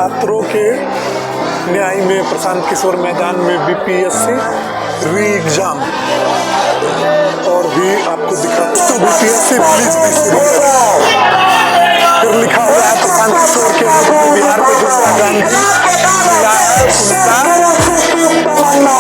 छात्रों के न्याय में प्रशांत किशोर मैदान में बीपीएससी री एग्जाम और भी आपको दिखाता हूँ। बीपीएससी पुलिस भी शुरू फिर लिखा हुआ है प्रशांत किशोर के बिहार को दूसरा गांधी मिला है उनका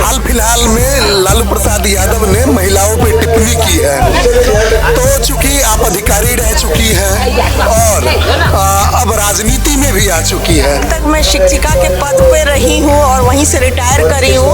हाल फिलहाल में लालू प्रसाद यादव ने महिलाओं पे टिप्पणी की है। तो चूंकि आप अधिकारी रह चुकी हैं और अब राजनीति में भी आ चुकी है। तक मैं शिक्षिका के पद पे रही हूँ और वहीं से रिटायर करी हूँ।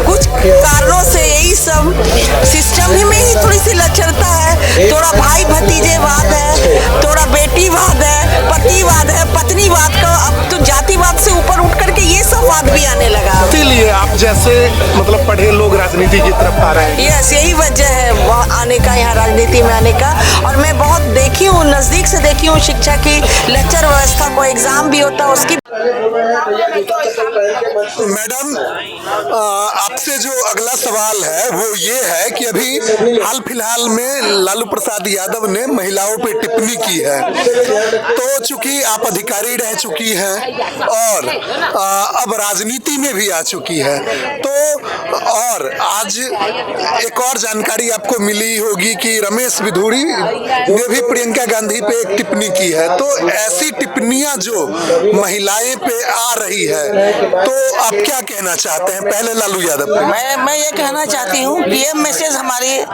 कुछ कारणों से यही सब सिस्टम ही में ही थोड़ी सी लचरता है। थोड़ा भाई भतीजेवाद है, थोड़ा बेटीवाद है, पतिवाद है, पत्नीवाद का अब तो जातिवाद से ऊपर उठ करके ये सब वाद भी आने लगा। इसीलिए आप जैसे मतलब पढ़े लोग राजनीति की तरफ आ रहे हैं। यस, यही वजह है आने का, यहाँ राजनीति में आने का। और मैं बहुत देखी हूँ, नजदीक से देखी हूँ शिक्षा की लचर व्यवस्था को। एग्जाम भी होता है उसकी। मैडम, आपसे जो अगला सवाल है वो ये है कि अभी हाल फिलहाल में लालू प्रसाद यादव ने महिलाओं पे टिप्पणी की है। तो चूंकि आप अधिकारी रह चुकी हैं और अब राजनीति में भी आ चुकी है, तो और आज एक और जानकारी आपको मिली होगी कि रमेश बिधूड़ी ने भी प्रियंका गांधी पे एक टिप्पणी की है। तो ऐसी टिप्पणियां जो महिलाएं पे आ रही है, तो आप क्या कहना चाहते हैं? पहले लालू यादव पे। मैं ये कहना चाहती हूँ कि ये मैसेज हमारे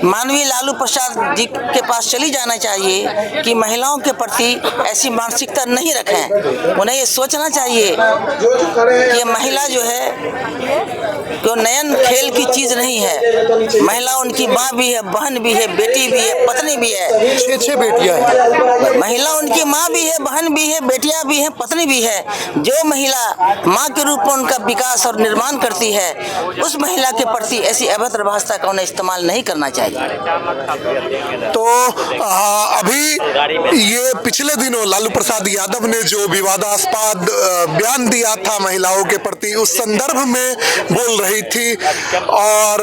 माननीय लालू प्रसाद जी के पास चली जाना चाहिए कि महिलाओं के प्रति ऐसी मानसिकता नहीं रखें। उन्हें ये सोचना चाहिए कि महिला जो है तो नयन खेल की चीज नहीं है। महिला उनकी माँ भी है, बहन भी है, बेटी भी है, पत्नी भी है। छह बेटियां हैं। महिला उनकी माँ भी है, बहन भी है, बेटियां भी है, पत्नी भी है। जो महिला माँ के रूप में उनका विकास और निर्माण करती है, उस महिला के प्रति ऐसी अभद्र भाषा का उन्हें इस्तेमाल नहीं करना चाहिए। तो अभी ये पिछले दिनों लालू प्रसाद यादव ने जो विवादास्पद बयान दिया था महिलाओं के प्रति, उस संदर्भ में बोल रही थी। और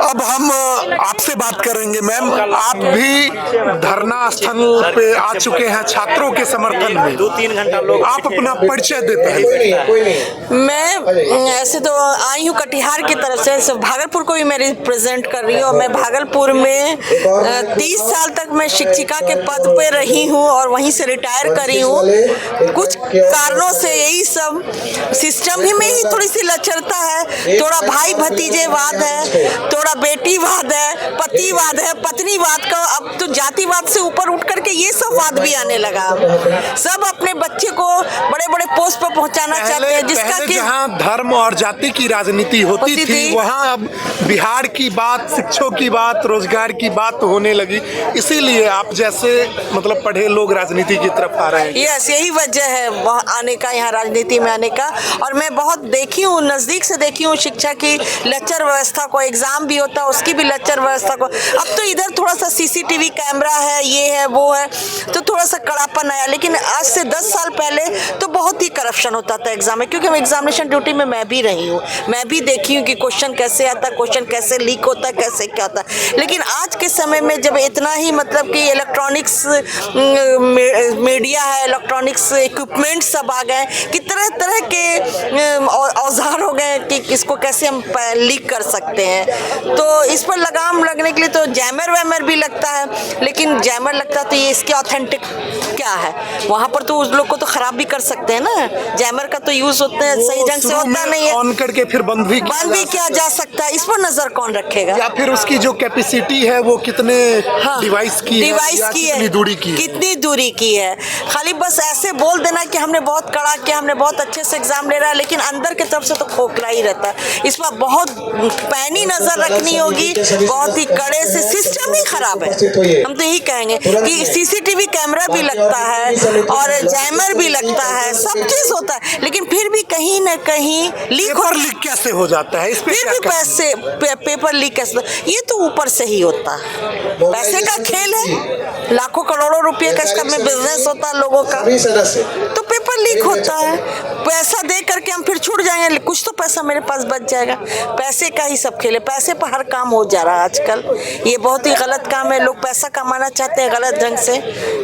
अब हम आपसे बात करेंगे। मैम, आप भी धरना स्थल पे आ चुके हैं छात्रों के समर्थन में। 2-3 घंटा लोग आप अपना परिचय देते हैं। मैं ऐसे तो आई हूँ कटिहार की तरफ से, भागलपुर को भी मैं रिप्रेजेंट कर रही हूँ। और मैं भागलपुर में 30 साल तक मैं शिक्षिका के पद पे रही हूँ और वहीं से रिटायर करी हूँ। कुछ कारणों से यही सब सिस्टम ही में ही थोड़ी सी लचरता है। थोड़ा भाई भतीजेवाद है, थोड़ा बेटीवाद है, पतिवाद है, पत्नीवाद का अब तो जातिवाद से ऊपर उठ करके ये सब वाद भी आने लगा। सब अपने बच्चे को बड़े बड़े पोस्ट पर पहुंचाना चाहते हैं, जिसका कि जहां धर्म और जाति की राजनीति होती थी, वहां अब बिहार की बात, शिक्षकों की बात, रोजगार की बात होने लगी। इसीलिए आप जैसे मतलब पढ़े लोग राजनीति की तरफ आ रहे हैं। यस, यही वजह है आने का, यहाँ राजनीति में आने का। और मैं बहुत देखी हूँ, नजदीक से देखी हूँ शिक्षा की लचर व्यवस्था को। एग्जाम भी होता है उसकी भी लचर व्यवस्था को। अब तो इधर थोड़ा सा सीसीटीवी कैमरा है, ये है वो है, तो थोड़ा सा कड़ापन आया। लेकिन आज से 10 साल पहले तो बहुत ही करप्शन होता था एग्जाम में, क्योंकि एग्जामिनेशन ड्यूटी में मैं भी रही हूँ। मैं भी देखी हूँ कि क्वेश्चन कैसे आता है, क्वेश्चन कैसे लीक होता है, कैसे क्या होता है। लेकिन आज के समय में जब इतना ही मतलब कि इलेक्ट्रॉनिक्स मीडिया है, इलेक्ट्रॉनिक्स इक्विपमेंट सब आ गए कि तरह तरह के औजार हो गए कि इसको कैसे हम लीक कर सकते हैं। तो इस पर लगाम लगने के लिए तो जैमर वैमर भी लगता है। लेकिन जैमर लगता है तो ये इसके ऑथेंटिक क्या है, वहाँ पर तो उस लोग को तो ख़राब भी कर सकते हैं ना। जैमर जैमर का तो यूज होते हैं सही ढंग से होता नहीं है, ऑन करके फिर बंद भी किया जा सकता है, इस पर नजर कौन रखेगा? या फिर उसकी जो कैपेसिटी है वो कितने डिवाइस की है, या की कितनी है, दूरी की है? कितनी दूरी की है। खाली बस ऐसे बोल देना कि हमने बहुत कड़ा किया, हमने बहुत अच्छे से एग्जाम ले रहा है, लेकिन अंदर की तरफ से तो खोखला ही रहता है। इस पर बहुत पैनी नजर रखनी होगी, बहुत ही कड़े से, सिस्टम ही खराब है। हम तो यही कहेंगे कि सीसीटीवी कैमरा भी लगता है और जैमर भी लगता है, सब चीज होता है, लेकिन फिर भी कहीं ना कहीं लीक कैसे हो जाता है? इस पे फिर भी पैसे पेपर लीक कैसे? ये तो ऊपर से ही होता है, पैसे का खेल है, लाखों करोड़ों रुपए का इसका में बिजनेस होता है लोगों का, तो पेपर लीक होता है। पैसा दे करके हम फिर छूट जाएंगे, कुछ तो पैसा मेरे पास बच जाएगा। पैसे का ही सब खेल है, पैसे पर हर काम हो जा रहा है आजकल। ये बहुत ही गलत काम है, लोग पैसा कमाना चाहते हैं गलत ढंग से,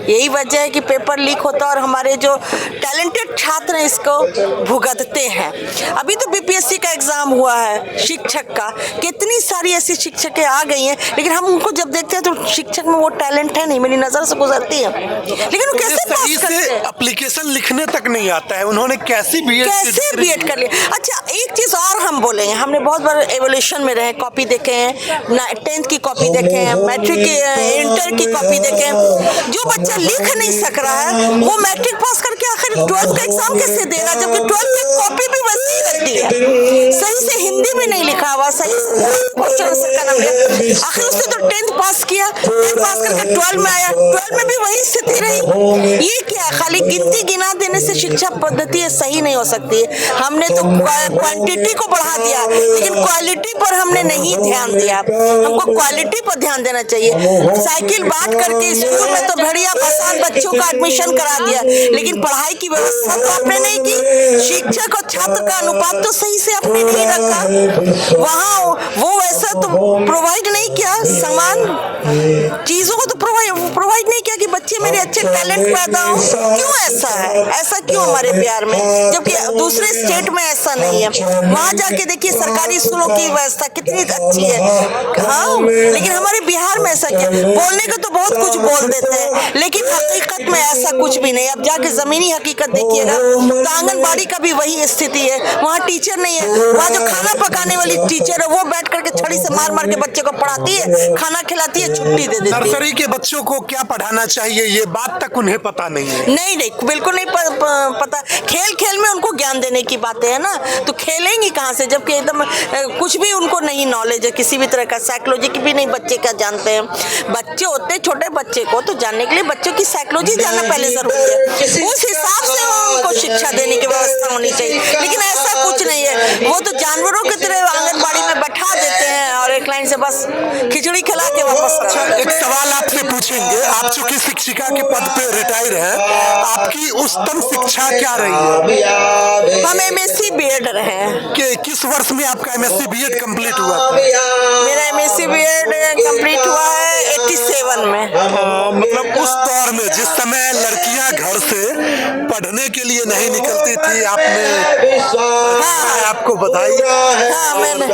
यही वजह है कि पेपर लीक होता है और हमारे जो टैलेंटेड छात्र हैं इसको भुगतते हैं। अभी तो बीपीएससी का एग्जाम हुआ है शिक्षक का, कितनी सारी ऐसी शिक्षकें आ गई हैं, लेकिन हम उनको जब देखते हैं तो शिक्षक में वो टैलेंट है नहीं, मेरी नजर से गुजरती है, लेकिन वो कैसे पास करते हैं? एप्लीकेशन लिखने तक नहीं आता है, उन्होंने कैसे बीएड कर लिया। अच्छा, एक चीज और हम बोलेंगे, हमने बहुत बार एवोल्यूशन में रहे, कॉपी देखे हैं, 10th की कॉपी देखे हैं, मैट्रिक की, इंटर की कॉपी देखे हैं। जो बच्चा लिख नहीं सक रहा है वो मैट्रिक पास करके आखिर 12th का एग्जाम कैसे देगा, जबकि 12th की कॉपी भी वैसी ही रहती है, सही से हिंदी भी नहीं लिखा हुआ, सही आखिर उसने तो 10th पास किया, 10th पास करके 12 में आया, 12 में भी वही स्थिति रही। ये क्या, खाली गिनती गिना देने से शिक्षा पद्धति सही नहीं हो सकती है। हमने तो क्वांटिटी को बढ़ा दिया, लेकिन क्वालिटी पर हमने नहीं ध्यान दिया। हमको क्वालिटी पर ध्यान देना चाहिए। साइकिल बांट करके स्कूल में तो बढ़िया आसान बच्चों का एडमिशन करा दिया, लेकिन पढ़ाई की व्यवस्था तो आपने नहीं की। शिक्षक और छात्र का अनुपात तो सही से आपने नहीं रखा, वहाँ वो वैसा तो प्रोवाइड नहीं किया, समान चीजों को तो प्रोवाइड नहीं किया कि बच्चे मेरे अच्छे टैलेंट पैदा हो। क्यों ऐसा है? ऐसा क्यों हमारे बिहार में, जबकि दूसरे स्टेट में ऐसा नहीं है? वहां जाके देखिए सरकारी स्कूलों की व्यवस्था कितनी अच्छी है, हाँ, लेकिन हमारे बिहार में ऐसा क्या? बोलने को तो बहुत कुछ बोल देते हैं, लेकिन हकीकत में ऐसा कुछ भी नहीं। अब जाके जमीनी हकीकत देखिएगा तो आंगनबाड़ी का भी वही स्थिति है, वहाँ टीचर नहीं है। वहाँ जो खाना पकाने वाली टीचर है वो बैठ करके छड़ी से मार मार के बच्चे को पढ़ाती है, खाना खिलाती है, छुट्टी दे देती है। नर्सरी के बच्चों को क्या पढ़ाना चाहिए ये बात तक उन्हें पता नहीं है। नहीं, बिल्कुल नहीं पता। खेल खेल में उनको ज्ञान देने की बातें है ना, तो खेलेंगी कहाँ से, जबकि एकदम कुछ भी उनको नहीं नॉलेज है किसी भी तरह का, साइकोलॉजी की भी नहीं बच्चे क्या जानते हैं। बच्चे होते छोटे बच्चे को तो जानने के लिए बच्चों की साइकोलॉजी जानना पहले जरूरी है, उस हिसाब से उनको शिक्षा देने की व्यवस्था होनी चाहिए, लेकिन ऐसा कुछ नहीं है। वो तो जानवरों की तरह आंगनबाड़ी में बैठा देते हैं और एक लाइन से बस खिचड़ी खिला के वापस कर। एक सवाल आपसे पूछेंगे, आप चूंकि शिक्षिका के पद पे रिटायर हैं, आपकी उच्चतम शिक्षा क्या रही है? हम एमएससी बीएड रहे हैं। किस वर्ष में आपका एमएससी बीएड कंप्लीट हुआ था? मेरा एमएससी बीएड कंप्लीट हुआ है 87 में। मतलब उस दौर में जिस समय लड़कियां घर से पढ़ने के लिए नहीं निकलती थी, आपने आपको बधाई। हाँ, मैंने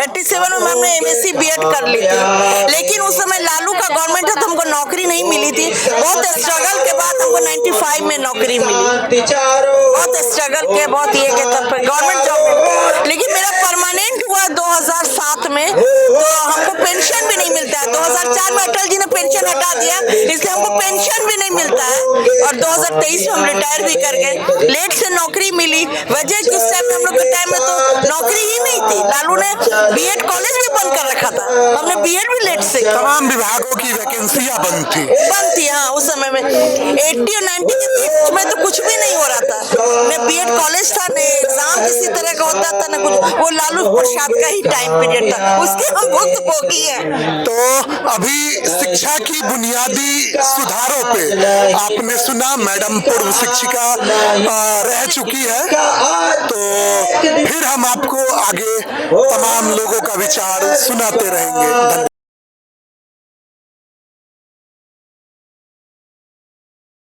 87 में हमने एमएससी बीएड कर ली थी, लेकिन उस समय लालू का गवर्नमेंट था तो हमको नौकरी नहीं मिली थी। बहुत स्ट्रगल के बाद हमको 95 में नौकरी मिली, बहुत स्ट्रगल के, बहुत ये के तब गवर्नमेंट जॉब, लेकिन मेरा परमानेंट हुआ 2007 में, तो हमको पेंशन भी नहीं मिलता है। 2004 में अटल जी ने पेंशन हटा दिया, इसलिए हमको पेंशन भी नहीं मिलता है, और 2023 में हम रिटायर भी कर गए। लेट से नौकरी मिली, वजह कि उस टाइम हम लोग के टाइम में तो नौकरी ही नहीं थी। लालू ने बीएड कॉलेज भी बंद कर रखा था, हमने बीएड भी लेट से, तमाम विभागों की वैकेंसियां बंद थी। हाँ, उस समय में 80 और 90 के बीच में तो कुछ भी नहीं हो रहा था, न बीएड कॉलेज था, न एग्जाम किसी तरह का होता था, न कुछ। वो लालू प्रसाद का ही टाइम पीरियड था, उसके हम भुक्तभोगी हैं। तो अभी शिक्षा की बुनियादी सुधारों पे आपने सुना, मैडम पूर्व शिक्षिका रह चुकी है, तो फिर हम आपको आगे तमाम लोगों का विचार सुनाते रहेंगे।